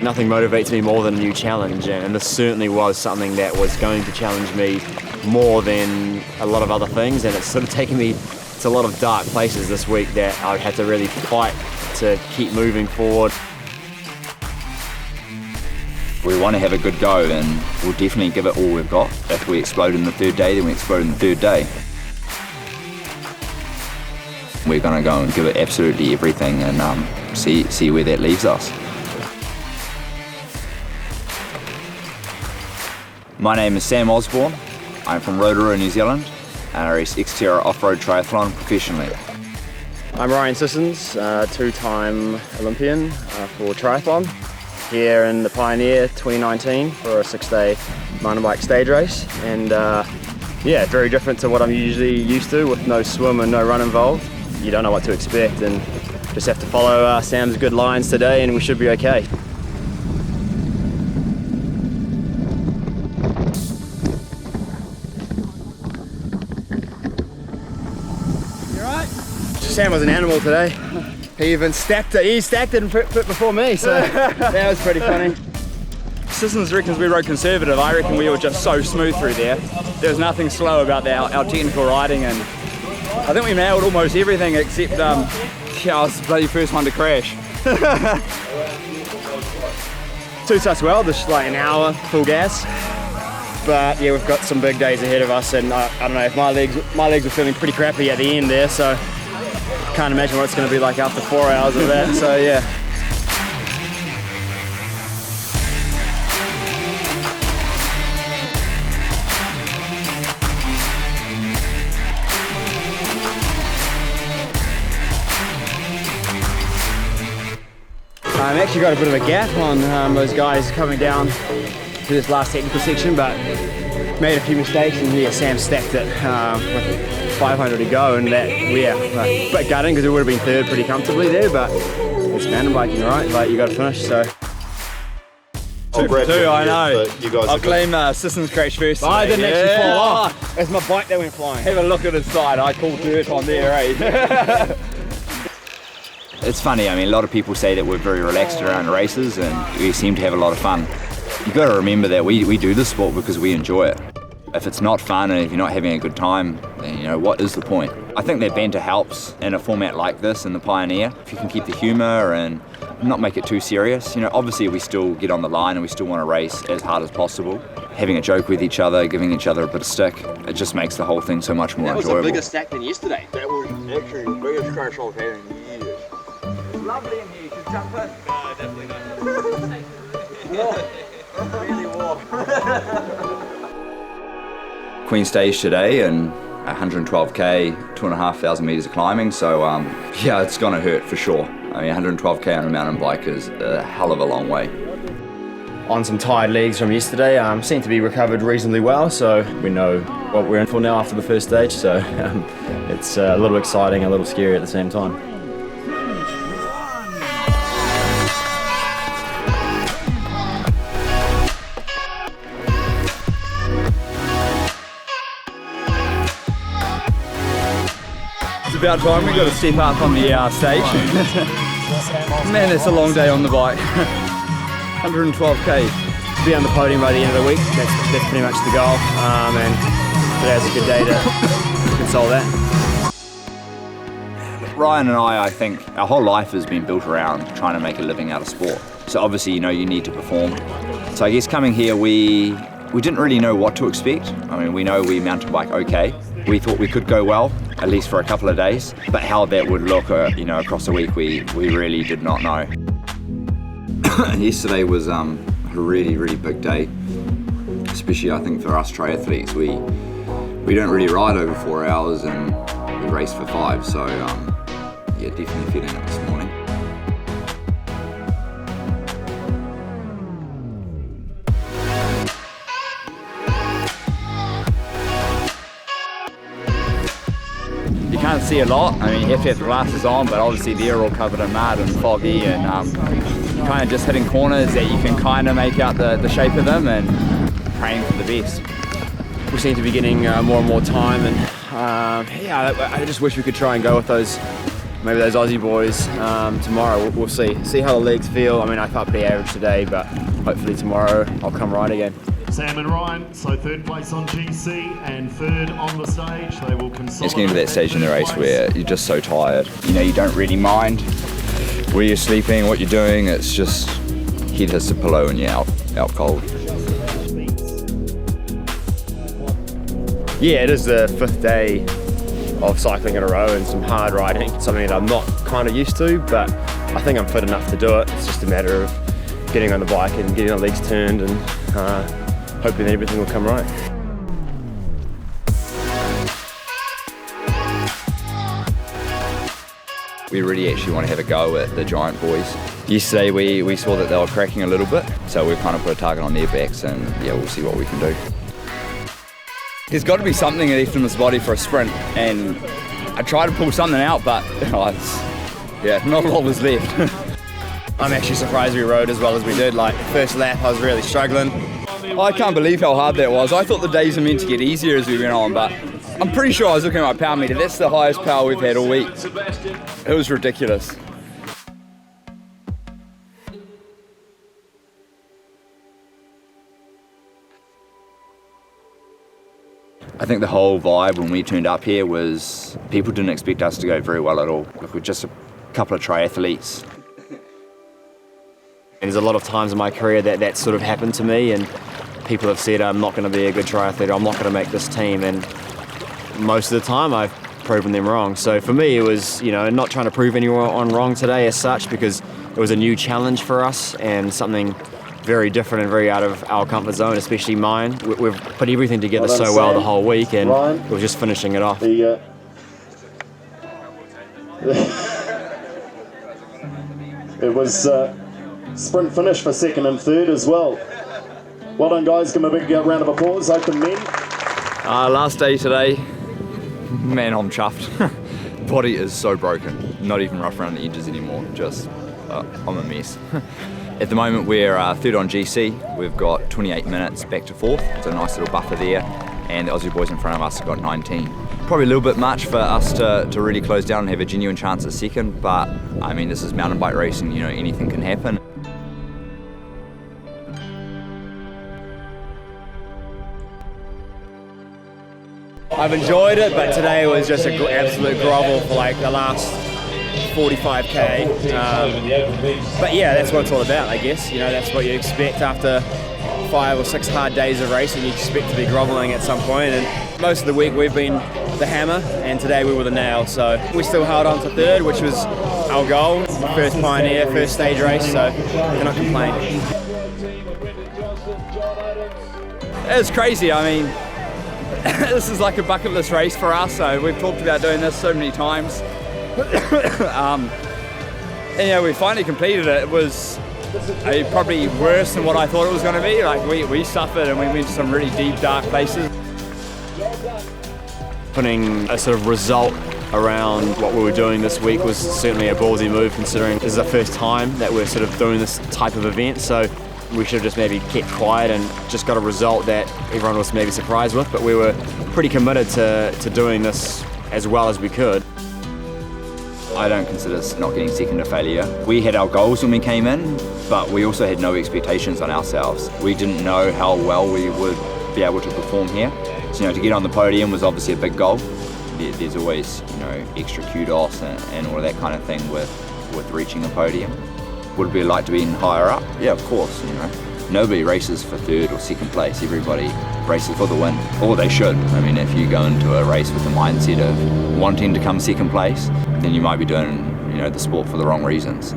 Nothing motivates me more than a new challenge, and this certainly was something that was going to challenge me more than a lot of other things, and it's sort of taken me to a lot of dark places this week that I had to really fight to keep moving forward. We want to have a good go, and we'll definitely give it all we've got. If we explode in the third day, then we explode in the third day. We're going to go and give it absolutely everything and see where that leaves us. My name is Sam Osborne. I'm from Rotorua, New Zealand, and I race exterior off-road triathlon professionally. I'm Ryan Sissons, two-time Olympian for triathlon, here in the Pioneer 2019 for a 6-day mountain bike stage race. And yeah, very different to what I'm usually used to, with no swim and no run involved. You don't know what to expect, and just have to follow Sam's good lines today and we should be okay. Sam was an animal today. He even stacked it. He stacked it and put before me, so that was pretty funny. Sissons reckons we rode conservative. I reckon we were just so smooth through there. There was nothing slow about our technical riding, and I think we nailed almost everything except yeah, I was the bloody first one to crash. Suits us well, just like an hour full gas. But yeah, we've got some big days ahead of us, and I don't know, if my legs were feeling pretty crappy at the end there, so can't imagine what it's going to be like after 4 hours of that, so yeah. I've actually got a bit of a gap on those guys coming down to this last technical section, but made a few mistakes, and yeah, Sam stacked it with 500 to go, and that, yeah, a bit gutting because it would have been third pretty comfortably there, but it's mountain biking, right? Like, you got to finish, so. Two, I know. You guys I'll claim Sissons crash first. I didn't actually fall off. It's my bike that went flying. Have a look at his side. I called dirt on there, eh? It's funny, I mean, a lot of people say that we're very relaxed around races and we seem to have a lot of fun. You've got to remember that we do this sport because we enjoy it. If it's not fun and if you're not having a good time, then, you know, what is the point? I think that banter helps in a format like this in the Pioneer. If you can keep the humour and not make it too serious. You know, obviously we still get on the line and we still want to race as hard as possible. Having a joke with each other, giving each other a bit of stick, it just makes the whole thing so much more enjoyable. That was a bigger stack than yesterday. That was actually the biggest crash I've had in years. It's lovely in here, you should jump in. No, definitely not. Warm. Really warm. Queen stage today and 112k, 2,500 metres of climbing, so yeah, it's going to hurt for sure. I mean, 112k on a mountain bike is a hell of a long way. On some tired legs from yesterday, seem to be recovered reasonably well, so we know what we're in for now after the first stage, so it's a little exciting, a little scary at the same time. It's about time we got to step up on the stage. Man, it's a long day on the bike. 112k. To be on the podium by the end of the week, that's pretty much the goal, and today's a good day to console that. Ryan and I think our whole life has been built around trying to make a living out of sport. So obviously, you know, you need to perform. So I guess coming here, we didn't really know what to expect. I mean, we know we mountain bike okay. We thought we could go well, at least for a couple of days, but how that would look, you know, across the week, we really did not know. Yesterday was a really, really big day, especially I think for us triathletes. We don't really ride over 4 hours and we race for 5, so yeah, definitely feeling it this morning. You can't see a lot. I mean, you have to have the glasses on, but obviously they're all covered in mud and foggy, and kind of just hitting corners that you can kind of make out the shape of them and praying for the best. We seem to be getting more and more time, and yeah, I just wish we could try and go with those maybe those Aussie boys tomorrow. We'll see how the legs feel. I mean, I can't be average today, but hopefully tomorrow I'll come right again. Sam and Ryan, so third place on GC and third on the stage. They will consolidate. It's getting to that stage in the race where you're just so tired. You know, you don't really mind where you're sleeping, what you're doing. It's just head hits the pillow and you're out cold. Yeah, it is the 5th day of cycling in a row and some hard riding, something that I'm not kind of used to, but I think I'm fit enough to do it. It's just a matter of getting on the bike and getting the legs turned and hoping that everything will come right. We really actually want to have a go at the giant boys. Yesterday we saw that they were cracking a little bit, so we've kind of put a target on their backs and yeah, we'll see what we can do. There's got to be something left in this body for a sprint, and I tried to pull something out, but not a lot was left. I'm actually surprised we rode as well as we did. Like, first lap I was really struggling. I can't believe how hard that was. I thought the days were meant to get easier as we went on, but I'm pretty sure I was looking at my power meter. That's the highest power we've had all week. It was ridiculous. I think the whole vibe when we turned up here was people didn't expect us to go very well at all. Like, we're just a couple of triathletes. There's a lot of times in my career that sort of happened to me, and people have said I'm not going to be a good triathlete, I'm not going to make this team, and most of the time I've proven them wrong. So for me it was, not trying to prove anyone wrong today as such, because it was a new challenge for us and something very different and very out of our comfort zone, especially mine. We've put everything together so well the whole week, and it was just finishing it off. It was sprint finish for second and third as well. Well done, guys. Give them a big round of applause. Open men. Last day today. Man, I'm chuffed. Body is so broken. Not even rough around the edges anymore. Just, I'm a mess. At the moment we're third on GC. We've got 28 minutes back to fourth. It's a nice little buffer there. And the Aussie boys in front of us have got 19. Probably a little bit much for us to really close down and have a genuine chance at second, but I mean, this is mountain bike racing, anything can happen. I've enjoyed it, but today was just an absolute grovel for like the last 45k. But yeah, that's what it's all about, I guess. That's what you expect after 5 or 6 hard days of racing. You expect to be groveling at some point, and most of the week we've been the hammer, and today we were the nail. So we still held on to third, which was our goal. First Pioneer, first stage race, so cannot complain. It's crazy. I mean, this is like a bucket list race for us. So we've talked about doing this so many times. And we finally completed it. It was probably worse than what I thought it was going to be. Like we suffered and we went to some really deep, dark places. Putting a sort of result around what we were doing this week was certainly a ballsy move, considering this is the first time that we're sort of doing this type of event. So we should have just maybe kept quiet and just got a result that everyone was maybe surprised with. But we were pretty committed to doing this as well as we could. I don't consider not getting second a failure. We had our goals when we came in, but we also had no expectations on ourselves. We didn't know how well we would be able to perform here. So, to get on the podium was obviously a big goal. There's always, extra kudos and all of that kind of thing with reaching a podium. Would it be like to be in higher up? Yeah, of course, Nobody races for third or second place. Everybody races for the win, or they should. I mean, if you go into a race with the mindset of wanting to come second place, then you might be doing, the sport for the wrong reasons.